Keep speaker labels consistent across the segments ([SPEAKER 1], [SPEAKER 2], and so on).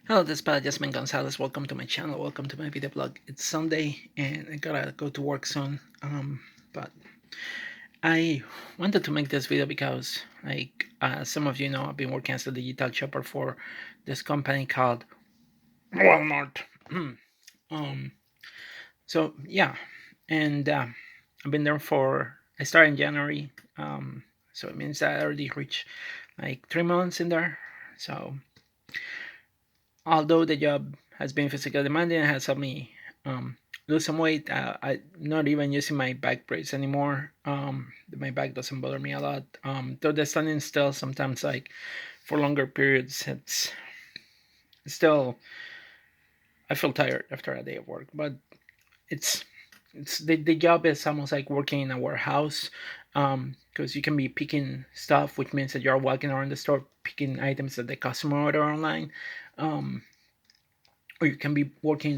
[SPEAKER 1] Hello, this is Jasmine Gonzalez. Welcome to my channel. Welcome to my video blog. It's Sunday and I gotta go to work soon. But I wanted to make this video because, some of you know, I've been working as a digital shopper for this company called Walmart. um, so yeah, and I've been there for. I started in January. So it means that I already reached like 3 months in there. So although the job has been physically demanding and has helped me um, lose some weight, I'm not even using my back brace anymore. My back doesn't bother me a lot. Though the standing still sometimes, like for longer periods, it's still I feel tired after a day of work. But it's the job is almost like working in a warehouse, because you can be picking stuff, which means that you're walking around the store picking items that the customer order online. Um, or you can be working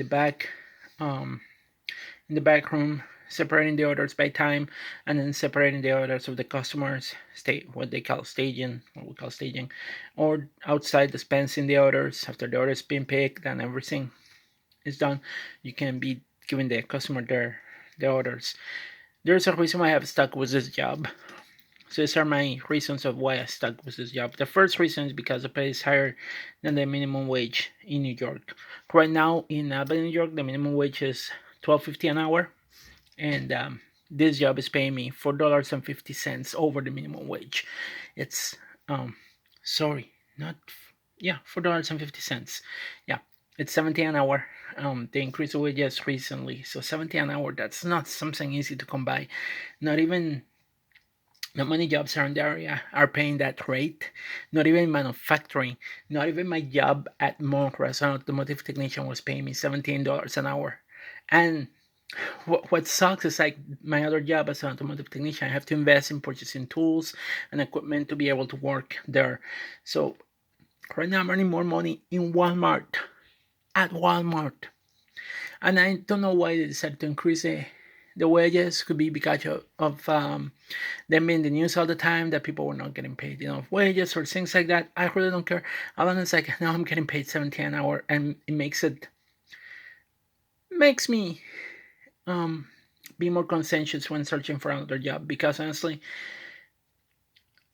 [SPEAKER 1] um, in the back room, separating the orders by time, and then separating the orders of the customers, what they call staging, what we call staging, or outside dispensing the orders after the orders been picked and everything is done. You can be giving the customer their orders. There's a reason why I have stuck with this job. So these are my reasons of why I stuck with this job. The first reason is because the pay is higher than the minimum wage in New York. Right now in Albany, New York, the minimum wage is 12.50 an hour, and this job is paying me $4.50 over the minimum wage. It's sorry, not yeah, $4.50. Yeah, it's 70 an hour. They increased the wages recently, so 70 an hour. That's not something easy to come by. Not even not many jobs around the area are paying that rate. Not even manufacturing. Not even my job at Monroe as an automotive technician was paying me $17 an hour. And what sucks is like my other job as an automotive technician, I have to invest in purchasing tools and equipment to be able to work there. So right now I'm earning more money in Walmart, at Walmart. And I don't know why they decided to increase the wages. Could be because of them in the news all the time that people were not getting paid enough wages or things like that. I really don't care. As long as like now I'm getting paid 17 an hour, and it makes me um be more conscientious when searching for another job, because honestly,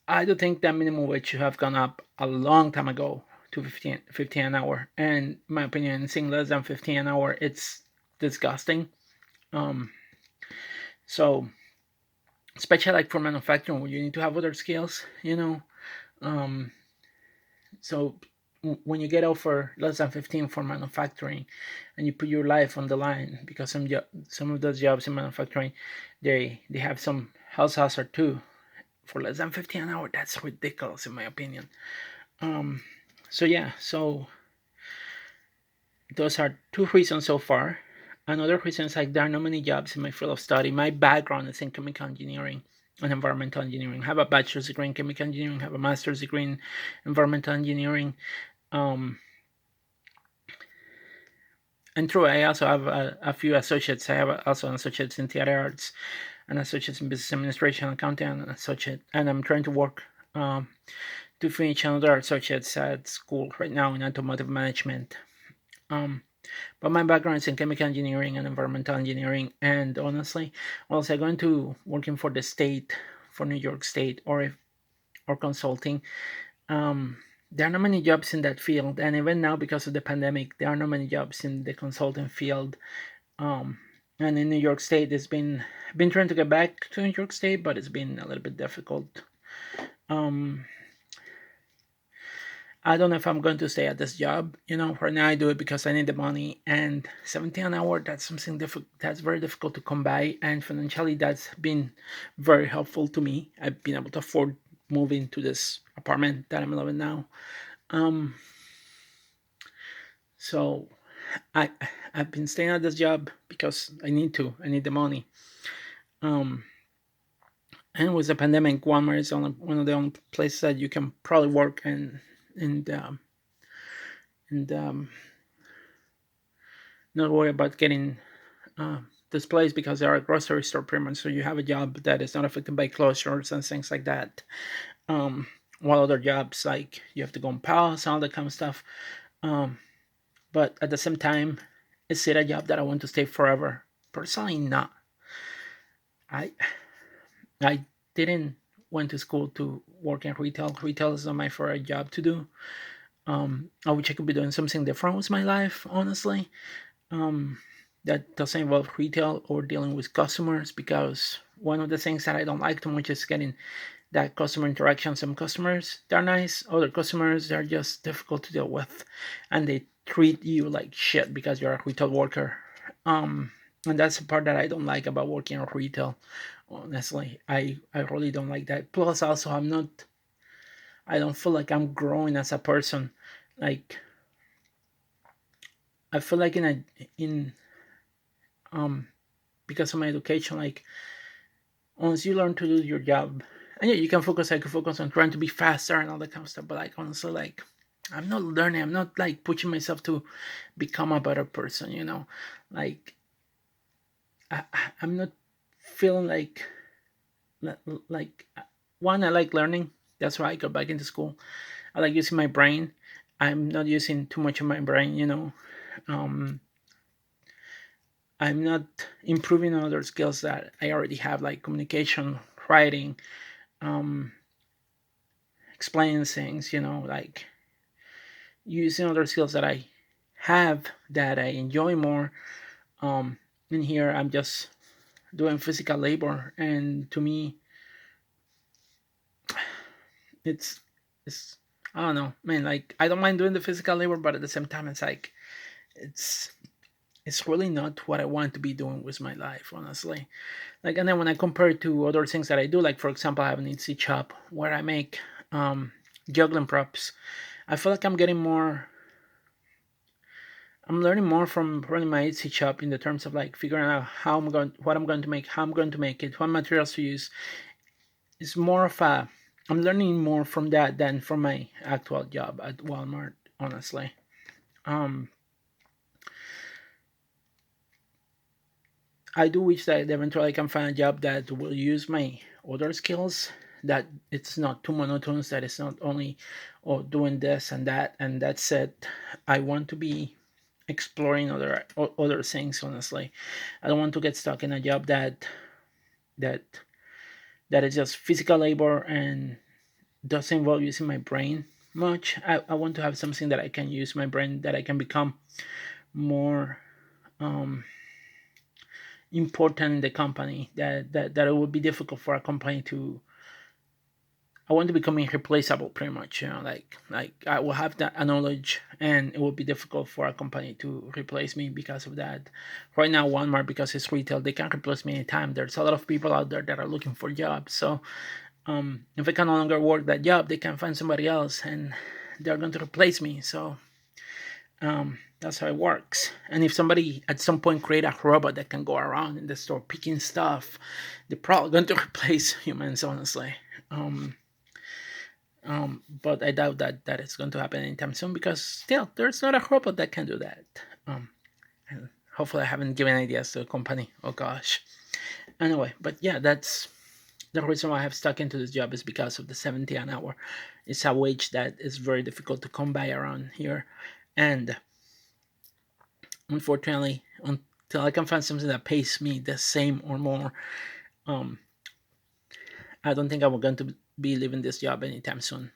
[SPEAKER 1] I do think that minimum wage should have gone up a long time ago to 15 an hour. And in my opinion, seeing less than 15 an hour, it's disgusting. Um, so especially like for manufacturing, where you need to have other skills. Um, so when you get offered less than 15 for manufacturing, and you put your life on the line, because some of those jobs in manufacturing, they have some health hazard too, for less than 15 an hour, that's ridiculous in my opinion. Um, so yeah, so those are two reasons so far. Another reason is like there are not many jobs in my field of study. My background is in chemical engineering and environmental engineering. I have a bachelor's degree in chemical engineering, have a master's degree in environmental engineering. Um, and true, I also have a few associates. I have also an associates in theater arts, an associates in business administration, accounting, and an associate. And I'm trying to work to finish another associates at school right now in automotive management. Um, but my background is in chemical engineering and environmental engineering, and honestly, once I go into working for the state, for New York State, or consulting, um, there are not many jobs in that field, and even now because of the pandemic, there are not many jobs in the consulting field. Um, and in New York State, it's been trying to get back to New York State, but it's been a little bit difficult. Um, I don't know if I'm going to stay at this job. Right now I do it because I need the money, and 17 an hour, that's something difficult. That's very difficult to come by, and financially, that's been very helpful to me. I've been able to afford moving to this apartment that I'm living now. Um, so I I've been staying at this job because I need to. I need the money. Um, and with the pandemic, Walmart is only one of the only places that you can probably work and um, and not worry about getting displaced, because they are a grocery store pretty much. So you have a job that is not affected by closures and things like that. While other jobs, like you have to go on pause and all that kind of stuff. but at the same time, is it a job that I want to stay forever? Personally, not. I I didn't went to school to work in retail. Retail is not my favorite job to do. I wish I could be doing something different with my life, honestly. Um, that doesn't involve retail or dealing with customers, because one of the things that I don't like too much is getting that customer interaction. Some customers, they're nice, other customers, they're just difficult to deal with, and they treat you like shit because you're a retail worker. Um, and that's the part that I don't like about working in retail. Honestly, I really don't like that. Plus, also, I don't feel like I'm growing as a person. Like, I feel like in um because of my education, like, once you learn to do your job, and yeah, you can focus. I can focus on trying to be faster and all that kind of stuff. But like, honestly, like, I'm not learning. I'm not like pushing myself to become a better person. Like, I'm not feeling like one. I like learning. That's why I got back into school. I like using my brain. I'm not using too much of my brain. Um, I'm not improving on other skills that I already have, like communication, writing, um, explaining things, like using other skills that I have that I enjoy more. Um, in here, I'm just doing physical labor, and to me, it's it's I don't know, man. Like, I don't mind doing the physical labor, but at the same time, it's like it's it's really not what I want to be doing with my life, honestly. Like, and then when I compare it to other things that I do, like for example, I have an Etsy shop where I make um, juggling props. I feel like I'm learning more from running my Etsy shop in the terms of like figuring out what I'm going to make, how I'm going to make it, what materials to use. It's more of a I'm learning more from that than from my actual job at Walmart, honestly. Um, I do wish that eventually I can find a job that will use my other skills. That it's not too monotonous. That it's not only doing this and that's it. I want to be exploring other things. Honestly, I don't want to get stuck in a job that that is just physical labor and doesn't involve using my brain much. I want to have something that I can use my brain, that I can become more um, important in the company, that it would be difficult for a company to. I want to become irreplaceable, pretty much. Like I will have that knowledge, and it will be difficult for a company to replace me because of that. Right now, Walmart, because it's retail, they can replace me anytime. There's a lot of people out there that are looking for jobs. So if I can no longer work that job, they can find somebody else, and they're going to replace me. So that's how it works. And if somebody at some point create a robot that can go around in the store picking stuff, they're probably going to replace humans, honestly. Um, but I doubt that it's going to happen anytime soon, because still there's not a robot that can do that. Um, and hopefully, I haven't given ideas to the company. Oh gosh. Anyway, but yeah, that's the reason why I have stuck into this job, is because of the 70 an hour. It's a wage that is very difficult to come by around here, and unfortunately, until I can find something that pays me the same or more, um, I don't think I'm going to be leaving this job anytime soon.